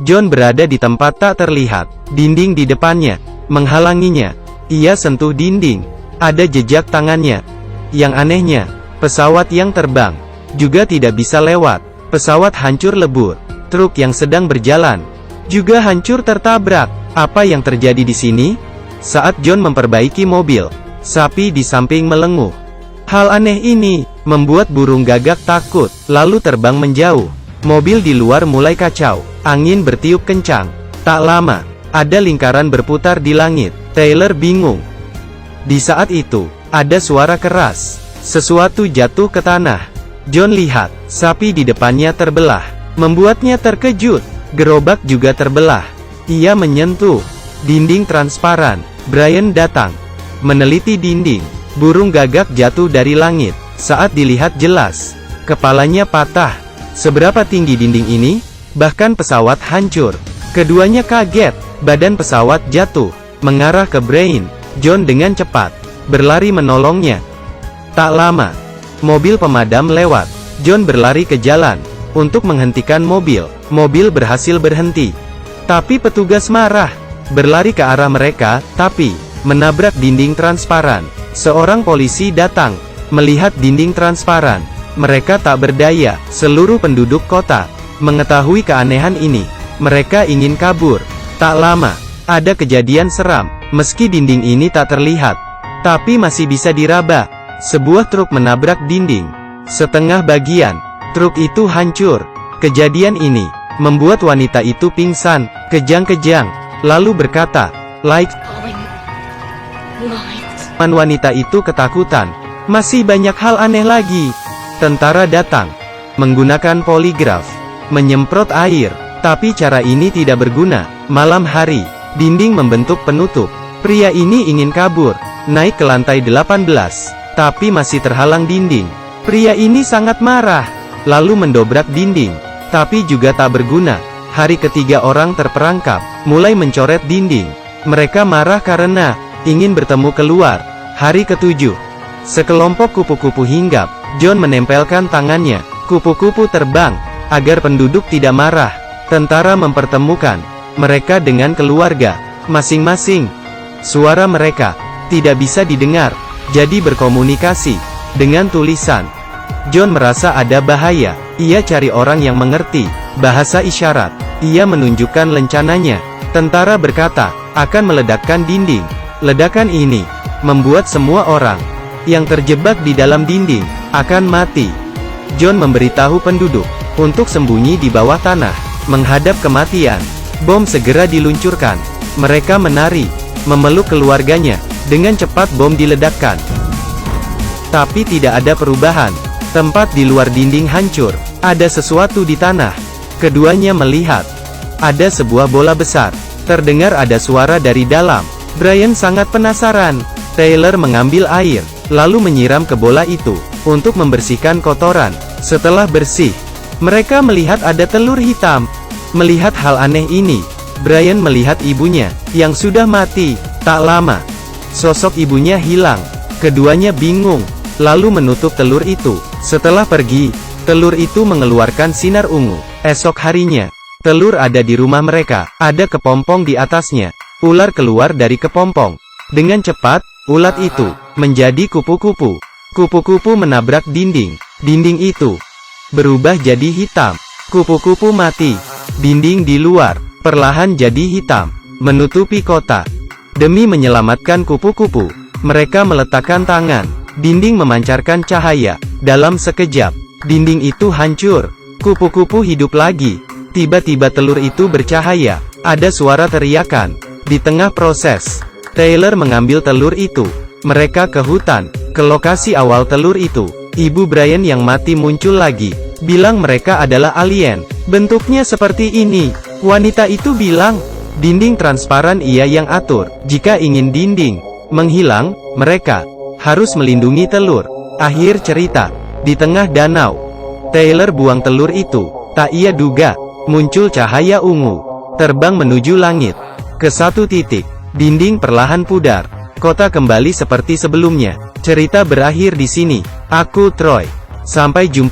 John berada di tempat tak terlihat. Dinding di depannya menghalanginya. Ia sentuh dinding. Ada jejak tangannya. Yang anehnya, pesawat yang terbang juga tidak bisa lewat. Pesawat hancur lebur. Truk yang sedang berjalan juga hancur tertabrak. Apa yang terjadi di sini? Saat John memperbaiki mobil, sapi di samping melenguh. Hal aneh ini membuat burung gagak takut, lalu terbang menjauh. Mobil di luar mulai kacau. Angin bertiup kencang. Tak lama, ada lingkaran berputar di langit. Taylor bingung. Di saat itu, ada suara keras. Sesuatu jatuh ke tanah. John lihat, sapi di depannya terbelah. Membuatnya terkejut. Gerobak juga terbelah. Ia menyentuh dinding transparan. Brian datang, meneliti dinding. Burung gagak jatuh dari langit. Saat dilihat jelas, kepalanya patah. Seberapa tinggi dinding ini? Bahkan pesawat hancur. Keduanya kaget. Badan pesawat jatuh, mengarah ke Brian. John dengan cepat berlari menolongnya. Tak lama, mobil pemadam lewat. John berlari ke jalan untuk menghentikan mobil. Mobil berhasil berhenti. Tapi petugas marah. Berlari ke arah mereka, tapi menabrak dinding transparan. Seorang polisi datang, melihat dinding transparan. Mereka tak berdaya. Seluruh penduduk kota mengetahui keanehan ini. Mereka ingin kabur. Tak lama, ada kejadian seram. Meski dinding ini tak terlihat, tapi masih bisa diraba. Sebuah truk menabrak dinding. Setengah bagian truk itu hancur. Kejadian ini membuat wanita itu pingsan, kejang-kejang. Lalu berkata, wanita itu ketakutan. Masih banyak hal aneh lagi. Tentara datang, menggunakan poligraf, menyemprot air. Tapi cara ini tidak berguna. Malam hari, dinding membentuk penutup. Pria ini ingin kabur, naik ke lantai 18, tapi masih terhalang dinding. Pria ini sangat marah, lalu mendobrak dinding, tapi juga tak berguna. Hari ketiga orang terperangkap, mulai mencoret dinding. Mereka marah karena ingin bertemu keluar. Hari ketujuh, sekelompok kupu-kupu hinggap. John menempelkan tangannya. Kupu-kupu terbang, agar penduduk tidak marah. Tentara mempertemukan mereka dengan keluarga masing-masing. Suara mereka tidak bisa didengar, jadi berkomunikasi dengan tulisan. John merasa ada bahaya. Ia cari orang yang mengerti bahasa isyarat. Ia menunjukkan lencananya. Tentara berkata, akan meledakkan dinding. Ledakan ini membuat semua orang yang terjebak di dalam dinding akan mati. John memberitahu penduduk untuk sembunyi di bawah tanah, menghadap kematian. Bom segera diluncurkan. Mereka menari, memeluk keluarganya. Dengan cepat bom diledakkan. Tapi tidak ada perubahan. Tempat di luar dinding hancur. Ada sesuatu di tanah. Keduanya melihat. Ada sebuah bola besar. Terdengar ada suara dari dalam. Brian sangat penasaran. Taylor mengambil air, lalu menyiram ke bola itu, untuk membersihkan kotoran. Setelah bersih, mereka melihat ada telur hitam. Melihat hal aneh ini, Brian melihat ibunya, yang sudah mati. Tak lama, sosok ibunya hilang. Keduanya bingung, lalu menutup telur itu. Setelah pergi, telur itu mengeluarkan sinar ungu. Esok harinya, telur ada di rumah mereka. Ada kepompong di atasnya. Ular keluar dari kepompong. Dengan cepat, ulat itu menjadi kupu-kupu. Kupu-kupu menabrak dinding. Dinding itu berubah jadi hitam. Kupu-kupu mati. Dinding di luar perlahan jadi hitam, menutupi kota. Demi menyelamatkan kupu-kupu, mereka meletakkan tangan. Dinding memancarkan cahaya. Dalam sekejap, dinding itu hancur. Kupu-kupu hidup lagi. Tiba-tiba telur itu bercahaya. Ada suara teriakan. Di tengah proses, Taylor mengambil telur itu. Mereka ke hutan, ke lokasi awal telur itu. Ibu Brian yang mati muncul lagi. Bilang mereka adalah alien. Bentuknya seperti ini. Wanita itu bilang, dinding transparan ia yang atur. Jika ingin dinding menghilang, mereka harus melindungi telur. Akhir cerita. Di tengah danau, Taylor buang telur itu. Tak ia duga, muncul cahaya ungu, terbang menuju langit. Ke satu titik, dinding perlahan pudar. Kota kembali seperti sebelumnya. Cerita berakhir di sini. Aku Troy. Sampai jumpa.